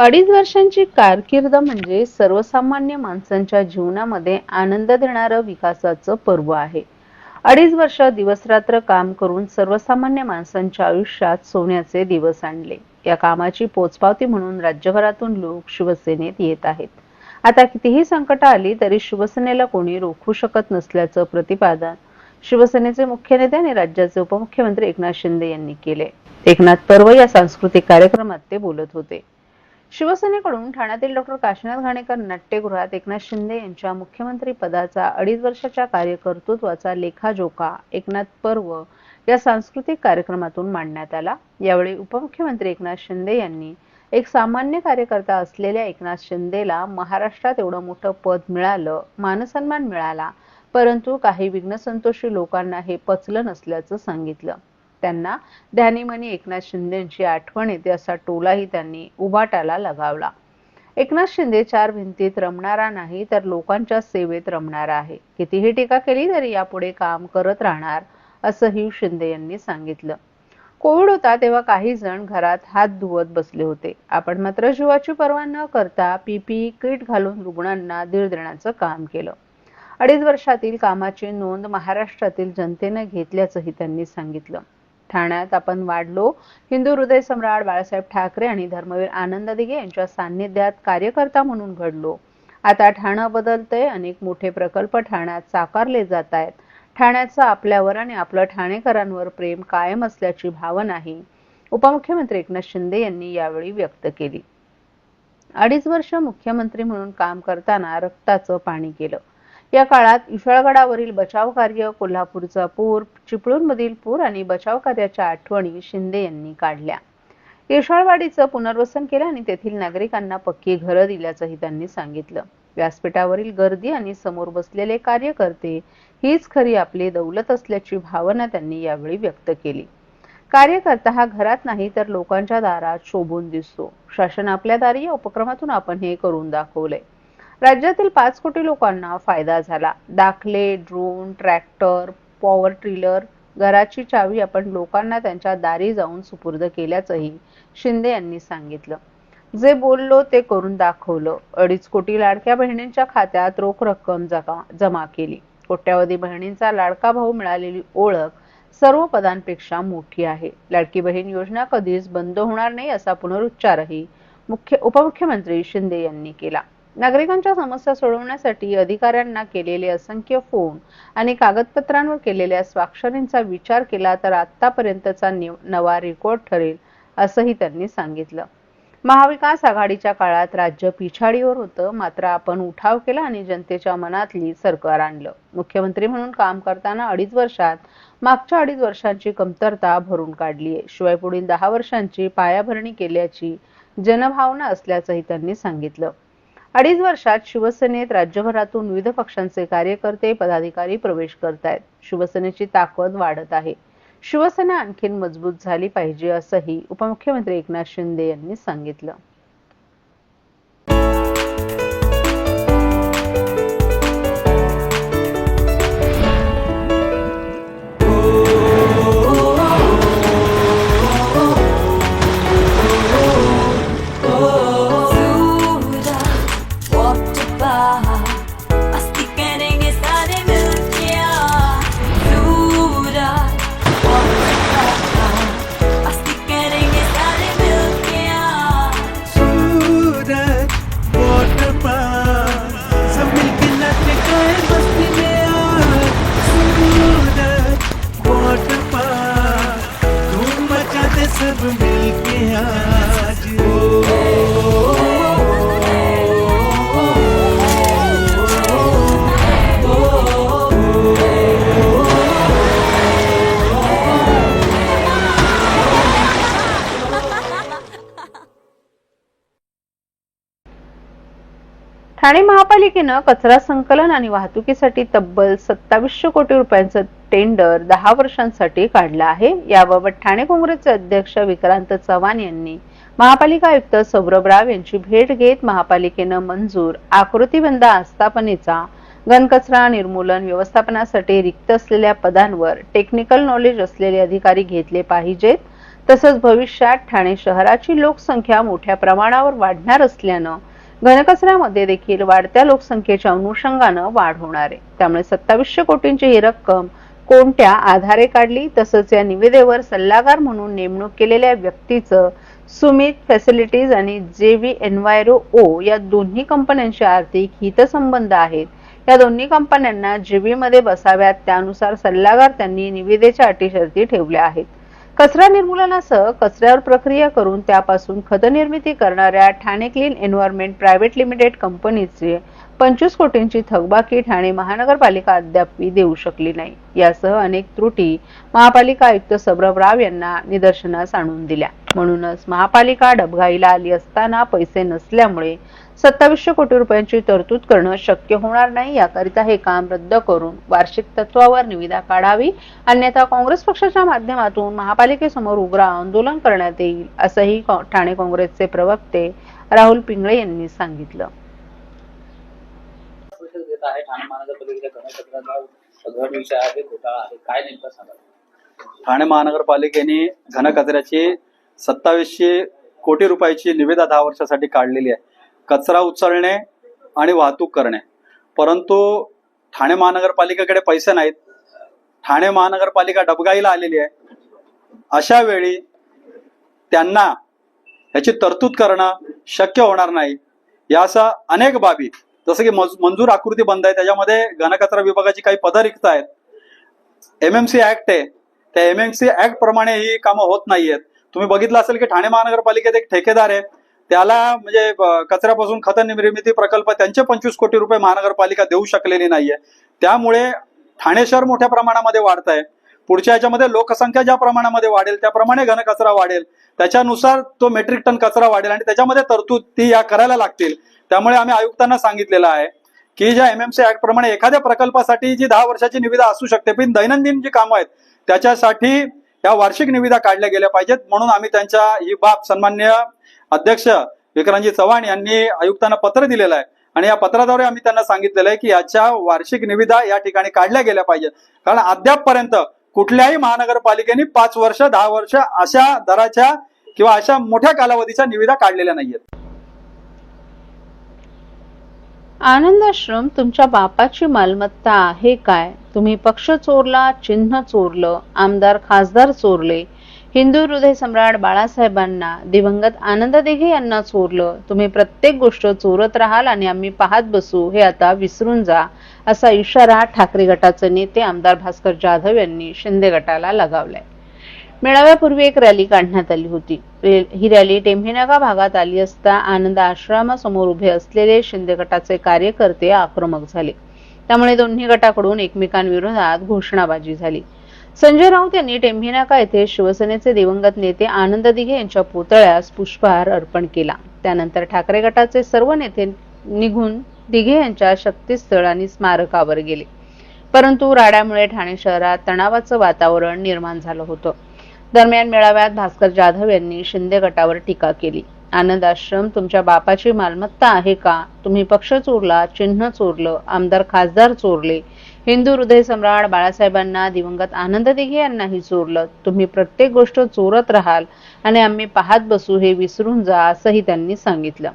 अडीच वर्षांची कारकीर्द म्हणजे सर्वसामान्य माणसांच्या जीवनामध्ये आनंद देणारं विकासाचं पर्व आहे. अडीच वर्ष दिवसरात्र काम करून सर्वसामान्य माणसांच्या आयुष्यात सोन्याचे दिवस आणले. या कामाची पोचपावती म्हणून राज्यभरातून लोक शिवसेनेत येत आहेत. आता कितीही संकट आली तरी शिवसेनेला कोणी रोखू शकत नसल्याचं प्रतिपादन शिवसेनेचे मुख्य नेते आणि राज्याचे उपमुख्यमंत्री एकनाथ शिंदे यांनी केले. एकनाथ पर्व या सांस्कृतिक कार्यक्रमात ते बोलत होते. शिवसेनेकडून ठाण्यातील डॉ. काशीनाथ घाणेकर नाट्यगृहात एकनाथ शिंदे यांच्या मुख्यमंत्री पदाचा 2.5 वर्षाच्या कार्यकर्तृत्वाचा लेखाजोखा एकनाथ पर्व या सांस्कृतिक कार्यक्रमातून मांडण्यात आला. यावेळी उपमुख्यमंत्री एकनाथ शिंदे यांनी एक सामान्य कार्यकर्ता असलेल्या एकनाथ शिंदेला महाराष्ट्रात एवढं मोठं पद मिळालं, मानसन्मान मिळाला, परंतु काही विघ्नसंतोषी लोकांना हे पचलं नसल्याचं सांगितलं. त्यांना ध्यानीमनी एकनाथ शिंदेंची आठवण येते असा टोलाही त्यांनी उभाटाला लगावला. एकनाथ शिंदे चार भिंतीत रमणारा नाही तर लोकांच्या सेवेत रमणारा आहे. कितीही टीका केली तरी यापुढे काम करत राहणार असंही शिंदे यांनी सांगितलं. कोविड होता तेव्हा काही जण घरात हात धुवत बसले होते. आपण मात्र जीवाची पर्वा न करता PPE किट घालून रुग्णांना धीर देण्याचं काम केलं. 2.5 वर्षातील कामाची नोंद महाराष्ट्रातील जनतेनं घेतल्याचंही त्यांनी सांगितलं. ठाण्यात आपण वाढलो, हिंदू हृदय सम्राट बाळासाहेब ठाकरे आणि धर्मवीर आनंद दिघे यांच्या सान्निध्यात कार्यकर्ता म्हणून घडलो. आता ठाणं बदलतंय, अनेक मोठे प्रकल्प ठाण्यात साकारले जात आहेत. ठाण्याचं आपल्यावर आणि आपलं ठाणेकरांवर प्रेम कायम असल्याची भावनाही उपमुख्यमंत्री एकनाथ शिंदे यांनी यावेळी व्यक्त केली. 2.5 वर्ष मुख्यमंत्री म्हणून काम करताना रक्ताचं पाणी केलं. या काळात विशाळगडावरील बचाव कार्य, कोल्हापूरचा पूर, चिपळूणमधील पूर आणि बचाव कार्याच्या आठवणी शिंदे यांनी काढल्या. येशाळवाडीचं पुनर्वसन केलं आणि तेथील नागरिकांना पक्की घरं दिल्याचंही त्यांनी सांगितलं. व्यासपीठावरील गर्दी आणि समोर बसलेले कार्यकर्ते हीच खरी आपली दौलत असल्याची भावना त्यांनी यावेळी व्यक्त केली. कार्यकर्ता हा घरात नाही तर लोकांच्या दारात शोभून दिसतो. शासन आपल्या दारी या उपक्रमातून आपण हे करून दाखवलंय. राज्यातील 5 कोटी लोकांना फायदा झाला. दाखले, ड्रोन, ट्रॅक्टर, पॉवर ट्रिलर, घराची चावी आपण लोकांना त्यांच्या दारी जाऊन सुपूर्द केल्याचंही शिंदे यांनी सांगितलं. जे बोललो ते करून दाखवलं. 2.5 कोटी लाडक्या बहिणींच्या खात्यात रोख रक्कम जमा केली. कोट्यावधी बहिणींचा लाडका भाऊ मिळालेली ओळख सर्व पदांपेक्षा मोठी आहे. लाडकी बहीण योजना कधीच बंद होणार नाही असा पुनरुच्चारही उपमुख्यमंत्री शिंदे यांनी केला. नागरिकांच्या समस्या सोडवण्यासाठी अधिकाऱ्यांना केलेले असंख्य फोन आणि कागदपत्रांवर केलेल्या स्वाक्षरींचा विचार केला तर आतापर्यंतचा नवा रेकॉर्ड ठरेल असंही त्यांनी सांगितलं. महाविकास आघाडीच्या काळात राज्य पिछाडीवर होतं, मात्र आपण उठाव केला आणि जनतेच्या मनातली सरकार आणलं. मुख्यमंत्री म्हणून काम करताना 2.5 वर्षात मागच्या 2.5 वर्षांची कमतरता भरून काढली आहे. शिवाय पुढील 10 वर्षांची पायाभरणी केल्याची जनभावना असल्याचंही त्यांनी सांगितलं. 2.5 वर्षात शिवसेनेत राज्यभरातून विविध पक्षांचे कार्यकर्ते, पदाधिकारी प्रवेश करतायत. शिवसेनेची ताकद वाढत आहे. शिवसेना आणखीन मजबूत झाली पाहिजे असंही उपमुख्यमंत्री एकनाथ शिंदे यांनी सांगितलं. सब मिलके आज ठाणे महापालिकेनं कचरा संकलन आणि वाहतुकीसाठी तब्बल 2700 कोटी रुपयांचं टेंडर 10 वर्षांसाठी काढलं आहे. याबाबत ठाणे काँग्रेसचे अध्यक्ष विक्रांत चव्हाण यांनी महापालिका आयुक्त सौरभ राव यांची भेट घेत महापालिकेनं मंजूर आकृतीबंध आस्थापनेचा घनकचरा निर्मूलन व्यवस्थापनासाठी रिक्त असलेल्या पदांवर टेक्निकल नॉलेज असलेले अधिकारी घेतले पाहिजेत. तसंच भविष्यात ठाणे शहराची लोकसंख्या मोठ्या प्रमाणावर वाढणार असल्यानं घनकचऱ्यामध्ये देखील वाढत्या लोकसंख्येच्या अनुषंगानं वाढ होणार आहे. त्यामुळे 2700 कोटींची ही रक्कम कोणत्या आधारे काढली, तसंच या निविदेवर सल्लागार म्हणून नेमणूक केलेल्या व्यक्तीचं सुमित फॅसिलिटीज आणि जेव्ही एन्व्हायरो ओ या दोन्ही कंपन्यांशी आर्थिक हितसंबंध आहेत. या दोन्ही कंपन्यांना जेव्ही मध्ये बसाव्यात त्यानुसार सल्लागार त्यांनी निविदेच्या अटी शर्ती ठेवल्या आहेत. कचरा निर्मूलनासह कचऱ्यावर प्रक्रिया करून त्यापासून खत निर्मिती करणाऱ्या Thane clean environment private limited कंपनीचे 25 कोटींची थकबाकी ठाणे महानगरपालिका अद्याप देऊ शकली नाही. यासह अनेक त्रुटी महापालिका आयुक्त सौरभ राव यांना निदर्शनास आणून दिल्या. म्हणूनच महापालिका डबघाईला आली असताना पैसे नसल्यामुळे 2700 कोटी रुपयांची तरतूद करणं शक्य होणार नाही. याकरिता हे काम रद्द करून वार्षिक तत्वावर निविदा काढावी, अन्यथा काँग्रेस पक्षाच्या माध्यमातून महापालिकेसमोर उग्र आंदोलन करण्यात येईल, असंही ठाणे काँग्रेसचे प्रवक्ते राहुल पिंगळे यांनी सांगितलं. ठाणे महानगरपालिकेने घनकचऱ्याची 2700 कोटी रुपयाची निविदा 10 वर्षासाठी काढलेली आहे, कचरा उचलणे आणि वाहतूक करणे. परंतु ठाणे महानगरपालिकेकडे पैसे नाहीत. ठाणे महानगरपालिका डबघाईला आलेली आहे. अशा वेळी त्यांना याची तरतूद करणं शक्य होणार नाही. यासह अनेक बाबी जसं की मंजूर आकृती बंद आहे, त्याच्यामध्ये घनकचरा विभागाची काही पदं रिक्त आहेत. MMC ऍक्ट आहे, त्या MMC ऍक्ट प्रमाणे ही कामं होत नाहीयेत. तुम्ही बघितलं असेल की ठाणे महानगरपालिकेत एक ठेकेदार आहे, त्याला म्हणजे कचऱ्यापासून खत निर्मिती प्रकल्प त्यांचे 25 कोटी रुपये महानगरपालिका देऊ शकलेली नाहीये. त्यामुळे ठाणे शहर मोठ्या प्रमाणामध्ये वाढत आहे. पुढच्या याच्यामध्ये लोकसंख्या ज्या प्रमाणामध्ये वाढेल त्याप्रमाणे घनकचरा वाढेल, त्याच्यानुसार तो मेट्रिक टन कचरा वाढेल आणि त्याच्यामध्ये तरतूद ती या करायला लागतील. त्यामुळे आम्ही आयुक्तांना सांगितलेलं आहे की ज्या MMC ऍक्ट प्रमाणे एखाद्या प्रकल्पासाठी जी 10 वर्षाची निविदा असू शकते, पण दैनंदिन जी कामं आहेत त्याच्यासाठी या वार्षिक निविदा काढल्या गेल्या पाहिजेत. म्हणून आम्ही त्यांच्या ही बाब सन्मान्य अध्यक्ष विक्रांतजी चव्हाण यांनी आयुक्तांना पत्र दिलेलं आहे आणि या पत्राद्वारे आम्ही त्यांना सांगितलेलं आहे की याच्या वार्षिक निविदा या ठिकाणी काढल्या गेल्या पाहिजेत. कारण अद्यापपर्यंत कुठल्याही महानगरपालिकेने 5 वर्ष 10 वर्ष अशा दराच्या किंवा अशा मोठ्या कालावधीच्या निविदा काढलेल्या नाहीयेत. आनंद आश्रम तुमच्या बापाची मालमत्ता आहे काय? तुम्ही पक्ष चोरला, चिन्ह चोरलं, आमदार खासदार चोरले, हिंदू हृदय सम्राट बाळासाहेबांना, दिवंगत आनंद दिघे यांना चोरलं. तुम्ही प्रत्येक गोष्ट चोरत राहाल आणि आम्ही पाहत बसू, हे आता विसरून जा, असा इशारा ठाकरे गटाचे नेते आमदार भास्कर जाधव यांनी शिंदे गटाला लगावलाय. मेळाव्यापूर्वी एक रॅली काढण्यात आली होती. ही रॅली टेंभीनगा भागात आली असता आनंद आश्रमासमोर उभे असलेले शिंदे गटाचे कार्यकर्ते आक्रमक झाले. त्यामुळे दोन्ही गटाकडून एकमेकांविरोधात घोषणाबाजी झाली. संजय राऊत यांनी टेंभीनाका येथे शिवसेनेचे दिवंगत नेते आनंद दिघे यांच्या पुतळ्यास पुष्पहार अर्पण केला. त्यानंतर ठाकरे गटाचे सर्व नेते निघून दिघे यांच्या शक्तीस्थळ आणि स्मारकावर गेले. परंतु राड्यामुळे ठाणे शहरात तणावाचं वातावरण निर्माण झालं होतं. दरम्यान मेळाव्यात भास्कर जाधव यांनी शिंदे गटावर टीका केली. आनंद आश्रम तुमच्या बापाची मालमत्ता आहे का? तुम्ही पक्ष चोरला, चिन्ह चोरलं, आमदार खासदार चोरले, हिंदू हृदय सम्राट बाळासाहेबांना, दिवंगत आनंद दिघे यांनाही चोरलं. तुम्ही प्रत्येक गोष्ट चोरत राहाल आणि आम्ही पाहत बसू, हे विसरून जा, असंही त्यांनी सांगितलं.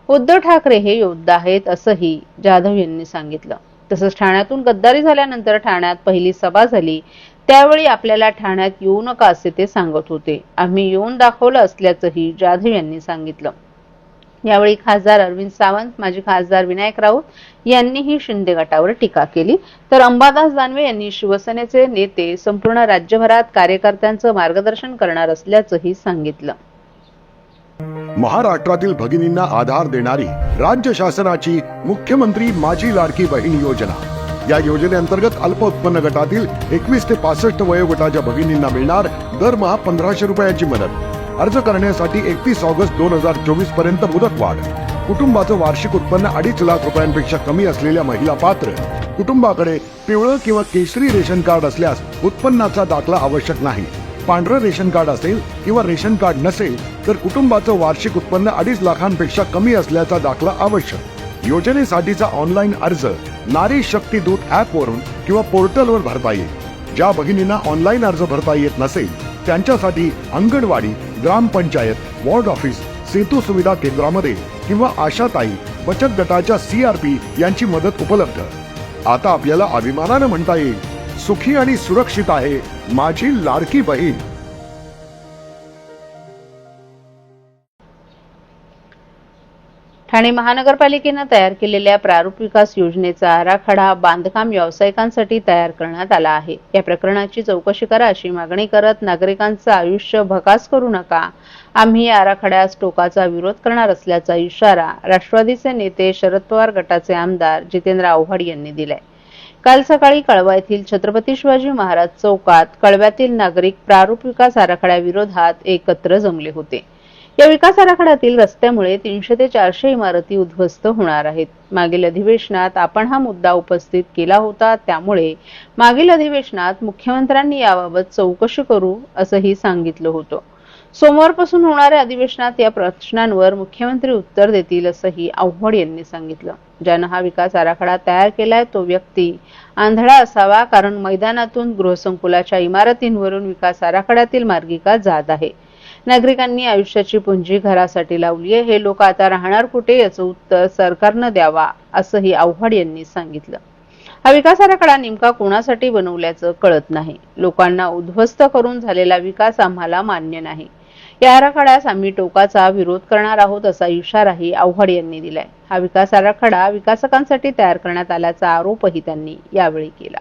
उद्धव ठाकरे हे योद्धा आहेत असंही जाधव यांनी सांगितलं. तसंच ठाण्यातून गद्दारी झाल्यानंतर ठाण्यात पहिली सभा झाली, त्यावेळी आपल्याला ठाण्यात येऊ नका असे ते सांगत होते. आम्ही येऊन दाखवलं असल्याचंही जाधव यांनी सांगितलं. यावेळी खासदार अरविंद सावंत, माजी खासदार विनायक राऊत यांनीही शिंदे गटावर टीका केली. तर अंबादास दानवे यांनी शिवसेनेचे नेते संपूर्ण राज्यभरात कार्यकर्त्यांचं मार्गदर्शन करणार असल्याचंही सांगितलं. महाराष्ट्रातील भगिनींना आधार देणारी राज्य शासनाची मुख्यमंत्री माझी लाडकी बहीण योजना. या योजनेअंतर्गत अल्प उत्पन्न गटातील 21 ते 65 वयोगटाच्या भगिनींना मिळणार दरमहा 1500 रुपयाची मदत. अर्ज करण्यासाठी 31 ऑगस्ट 2024 पर्यंत मुदतवाढ. कुटुंबाचं वार्षिक उत्पन्न 2.5 लाख रुपयांपेक्षा कमी असलेल्या महिला पात्र. कुटुंबाकडे पिवळं किंवा केशरी रेशन कार्ड असल्यास उत्पन्नाचा दाखला आवश्यक नाही. पांढरं रेशन कार्ड असेल किंवा रेशन कार्ड नसेल तर कुटुंबाचं वार्षिक उत्पन्न 2.5 लाखांपेक्षा कमी असल्याचा दाखला आवश्यक. योजनेसाठीचा ऑनलाईन अर्ज नारी शक्ती दूत ऍप वरून किंवा पोर्टलवर भरता येईल. ज्या भगिनींना ऑनलाईन अर्ज भरता येत नसेल त्यांच्यासाठी अंगणवाडी, ग्रामपंचायत, वॉर्ड ऑफिस, सेतू सुविधा केंद्रामध्ये किंवा आशाताई बचत गटाच्या CRP यांची मदत उपलब्ध. आता आपल्याला अभिमानानं म्हणता येईल, सुखी आणि सुरक्षित आहे माझी लाडकी बहीण. ठाणे महानगरपालिकेनं तयार केलेल्या प्रारूप विकास योजनेचा आराखडा बांधकाम व्यावसायिकांसाठी तयार करण्यात आला आहे. या प्रकरणाची चौकशी करा अशी मागणी करत नागरिकांचं आयुष्य भकास करू नका, आम्ही या आराखड्यास टोकाचा विरोध करणार असल्याचा इशारा राष्ट्रवादीचे नेते शरद पवार गटाचे आमदार जितेंद्र आव्हाड यांनी दिलाय. काल सकाळी कळवा येथील छत्रपती शिवाजी महाराज चौकात कळव्यातील नागरिक प्रारूप विकास आराखड्याविरोधात एकत्र जमले होते. या विकास आराखड्यातील रस्त्यामुळे 300 ते 400 इमारती उद्ध्वस्त होणार आहेत. मागील अधिवेशनात आपण हा मुद्दा उपस्थित केला होता, त्यामुळे मागील अधिवेशनात मुख्यमंत्र्यांनी याबाबत चौकशी करू असंही सांगितलं होतं. सोमवारपासून होणाऱ्या अधिवेशनात या प्रश्नांवर मुख्यमंत्री उत्तर देतील असंही आव्हाड यांनी सांगितलं. ज्यानं हा विकास आराखडा तयार केलाय तो व्यक्ती आंधळा असावा, कारण मैदानातून गृहसंकुलाच्या इमारतींवरून विकास आराखड्यातील मार्गिका जात आहे. नागरिकांनी आयुष्याची पुंजी घरासाठी लावली आहे, हे लोक आता राहणार कुठे याचं उत्तर सरकारनं द्यावा असंही आव्हाड यांनी सांगितलं. हा विकास आराखडा नेमका कोणासाठी बनवल्याचं कळत नाही. लोकांना उद्ध्वस्त करून झालेला विकास आम्हाला मान्य नाही. या आराखड्यास आम्ही टोकाचा विरोध करणार आहोत असा इशाराही आव्हाड यांनी दिलाय. हा विकास आराखडा विकासकांसाठी तयार करण्यात आल्याचा आरोपही त्यांनी यावेळी केला.